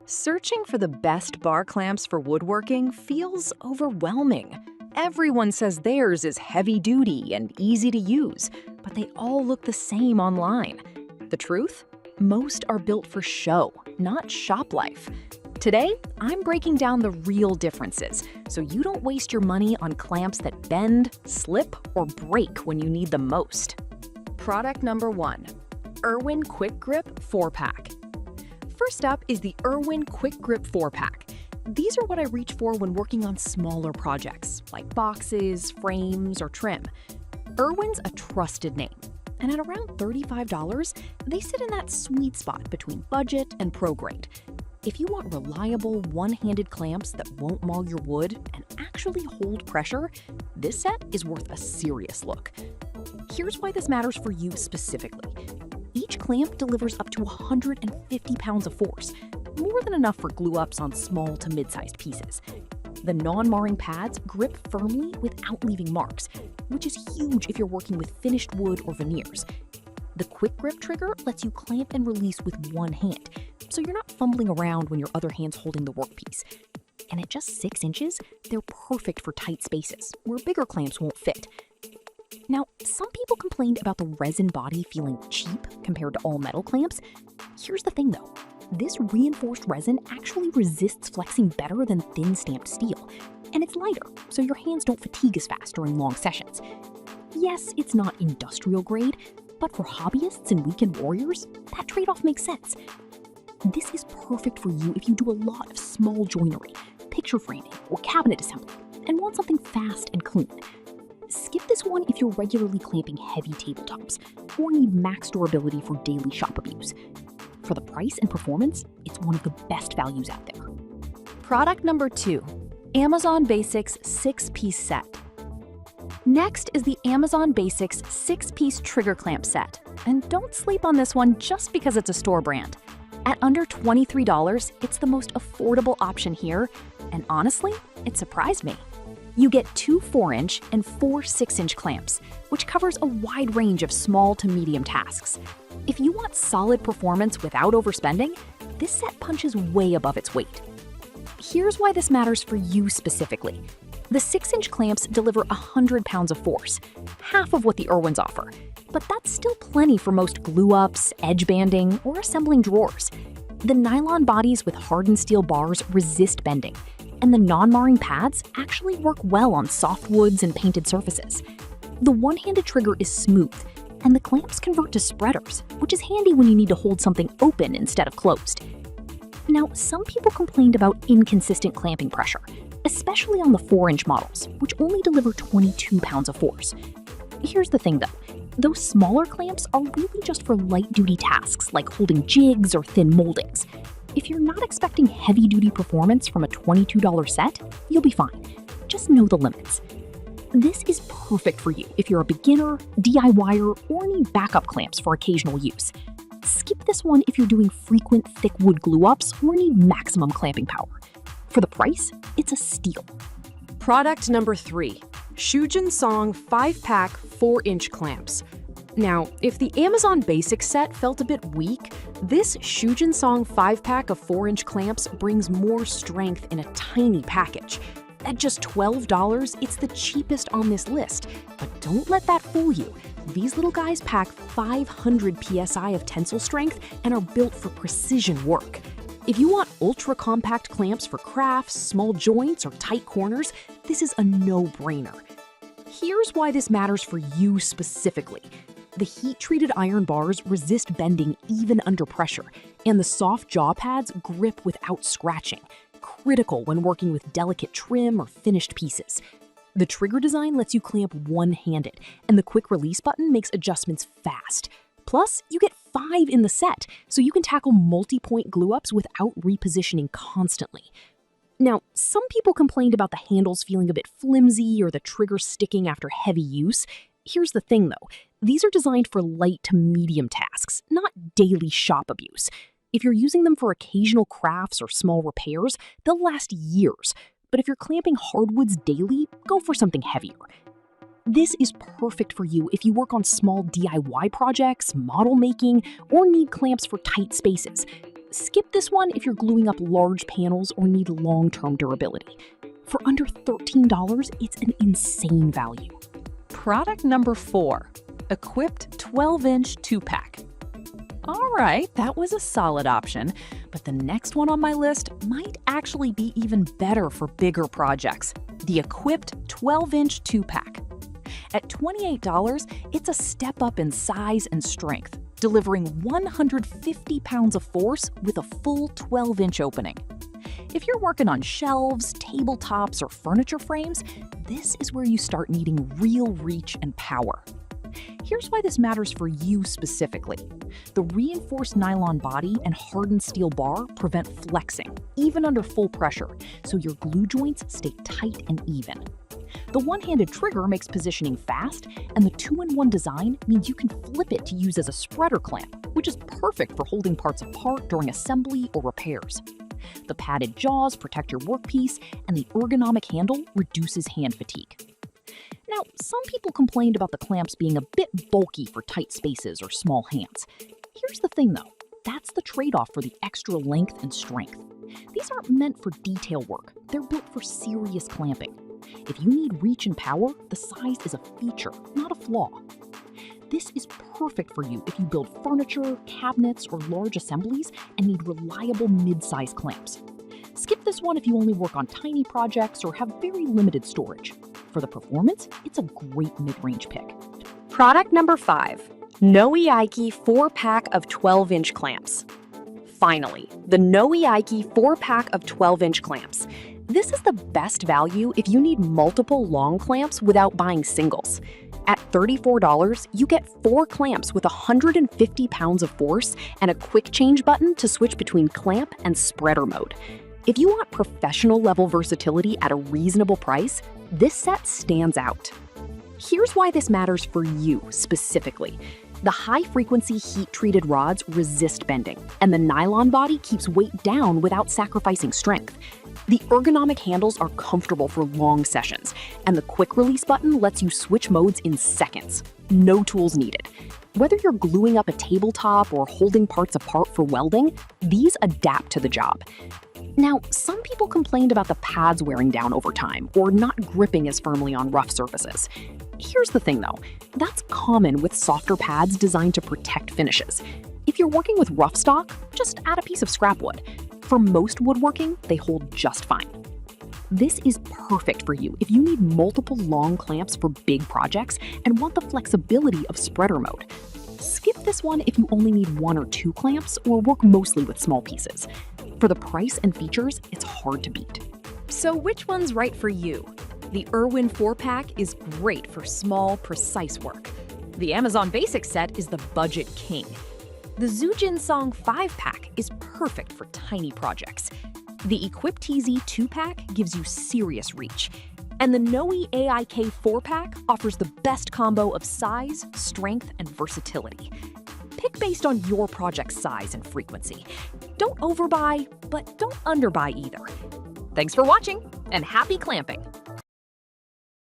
Searching for the best bar clamps for woodworking feels overwhelming. Everyone says theirs is heavy duty and easy to use, but they all look the same online. The truth? Most are built for show, not shop life. Today, I'm breaking down the real differences so you don't waste your money on clamps that bend, slip, or break when you need them most. Product number 1. Irwin Quick Grip 4-Pack. First up is the Irwin Quick Grip 4-Pack. These are what I reach for when working on smaller projects, like boxes, frames, or trim. Irwin's a trusted name, and at around $35, they sit in that sweet spot between budget and pro grade. If you want reliable, one-handed clamps that won't maul your wood and actually hold pressure, this set is worth a serious look. Here's why this matters for you specifically. Each clamp delivers up to 150 pounds of force, more than enough for glue-ups on small to mid-sized pieces. The non-marring pads grip firmly without leaving marks, which is huge if you're working with finished wood or veneers. The quick grip trigger lets you clamp and release with one hand, so you're not fumbling around when your other hand's holding the workpiece. And at just 6 inches, they're perfect for tight spaces where bigger clamps won't fit. Now, some people complained about the resin body feeling cheap compared to all metal clamps. Here's the thing though, this reinforced resin actually resists flexing better than thin stamped steel, and it's lighter, so your hands don't fatigue as fast during long sessions. Yes, it's not industrial grade, but for hobbyists and weekend warriors, that trade-off makes sense. This is perfect for you if you do a lot of small joinery, picture framing, or cabinet assembly, and want something fast and clean. Skip this one if you're regularly clamping heavy tabletops or need max durability for daily shop abuse. For the price and performance, it's one of the best values out there. Product number 2. Amazon Basics 6-Piece Set. Next is the Amazon Basics 6-Piece Trigger Clamp Set. And don't sleep on this one just because it's a store brand. At under $23, it's the most affordable option here, and honestly, it surprised me. You get 2 4-inch and 4 6-inch clamps, which covers a wide range of small to medium tasks. If you want solid performance without overspending, this set punches way above its weight. Here's why this matters for you specifically. The 6-inch clamps deliver 100 pounds of force, half of what the Irwins offer, but that's still plenty for most glue-ups, edge banding, or assembling drawers. The nylon bodies with hardened steel bars resist bending, and the non-marring pads actually work well on soft woods and painted surfaces. The one-handed trigger is smooth, and the clamps convert to spreaders, which is handy when you need to hold something open instead of closed. Now, some people complained about inconsistent clamping pressure, especially on the 4-inch models, which only deliver 22 pounds of force. Here's the thing though, those smaller clamps are really just for light-duty tasks like holding jigs or thin moldings. If you're not expecting heavy-duty performance from a $22 set, you'll be fine. Just know the limits. This is perfect for you if you're a beginner, DIYer, or need backup clamps for occasional use. Skip this one if you're doing frequent thick wood glue-ups or need maximum clamping power. For the price, it's a steal. Product number 3. Shujin Song 5-Pack 4-Inch Clamps. Now, if the Amazon Basics set felt a bit weak, this Shujin Song 5-Pack of 4-inch clamps brings more strength in a tiny package. At just $12, it's the cheapest on this list. But don't let that fool you. These little guys pack 500 psi of tensile strength and are built for precision work. If you want ultra-compact clamps for crafts, small joints, or tight corners, this is a no-brainer. Here's why this matters for you specifically. The heat-treated iron bars resist bending even under pressure, and the soft jaw pads grip without scratching, critical when working with delicate trim or finished pieces. The trigger design lets you clamp one-handed, and the quick release button makes adjustments fast. Plus, you get 5 in the set, so you can tackle multi-point glue-ups without repositioning constantly. Now, some people complained about the handles feeling a bit flimsy or the trigger sticking after heavy use. Here's the thing though, these are designed for light to medium tasks, not daily shop abuse. If you're using them for occasional crafts or small repairs, they'll last years. But if you're clamping hardwoods daily, go for something heavier. This is perfect for you if you work on small DIY projects, model making, or need clamps for tight spaces. skip this one if you're gluing up large panels or need long-term durability. For under $13, it's an insane value. Product number 4, equipped 12-inch 2-pack. All right, that was a solid option, but the next one on my list might actually be even better for bigger projects, the equipped 12-inch 2-pack. At $28, it's a step up in size and strength, delivering 150 pounds of force with a full 12-inch opening. If you're working on shelves, tabletops, or furniture frames, this is where you start needing real reach and power. Here's why this matters for you specifically. The reinforced nylon body and hardened steel bar prevent flexing, even under full pressure, so your glue joints stay tight and even. The one-handed trigger makes positioning fast, and the 2-in-1 design means you can flip it to use as a spreader clamp, which is perfect for holding parts apart during assembly or repairs. The padded jaws protect your workpiece, and the ergonomic handle reduces hand fatigue. Now, some people complained about the clamps being a bit bulky for tight spaces or small hands. Here's the thing though, that's the trade-off for the extra length and strength. These aren't meant for detail work, they're built for serious clamping. If you need reach and power, the size is a feature, not a flaw. This is perfect for you if you build furniture, cabinets, or large assemblies and need reliable mid-size clamps. Skip this one if you only work on tiny projects or have very limited storage. For the performance, it's a great mid-range pick. Product number 5, Noe-Ike 4-pack of 12-inch clamps. Finally, the Noe-Ike 4-pack of 12-inch clamps. This is the best value if you need multiple long clamps without buying singles. At $34, you get 4 clamps with 150 pounds of force and a quick change button to switch between clamp and spreader mode. If you want professional-level versatility at a reasonable price, this set stands out. Here's why this matters for you specifically. The high-frequency heat-treated rods resist bending, and the nylon body keeps weight down without sacrificing strength. The ergonomic handles are comfortable for long sessions, and the quick-release button lets you switch modes in seconds. No tools needed. Whether you're gluing up a tabletop or holding parts apart for welding, these adapt to the job. Now, some people complained about the pads wearing down over time or not gripping as firmly on rough surfaces. Here's the thing though, that's common with softer pads designed to protect finishes. If you're working with rough stock, just add a piece of scrap wood. For most woodworking, they hold just fine. This is perfect for you if you need multiple long clamps for big projects and want the flexibility of spreader mode. Skip this one if you only need 1 or 2 clamps or work mostly with small pieces. For the price and features, it's hard to beat. So which one's right for you? The Irwin 4-pack is great for small, precise work. The Amazon Basics set is the budget king. The Zujin Song 5-pack is perfect for tiny projects. The Equip TZ 2-pack gives you serious reach. And the Noe-Aik 4-pack offers the best combo of size, strength, and versatility. Pick based on your project's size and frequency. Don't overbuy, but don't underbuy either. Thanks for watching, and happy clamping!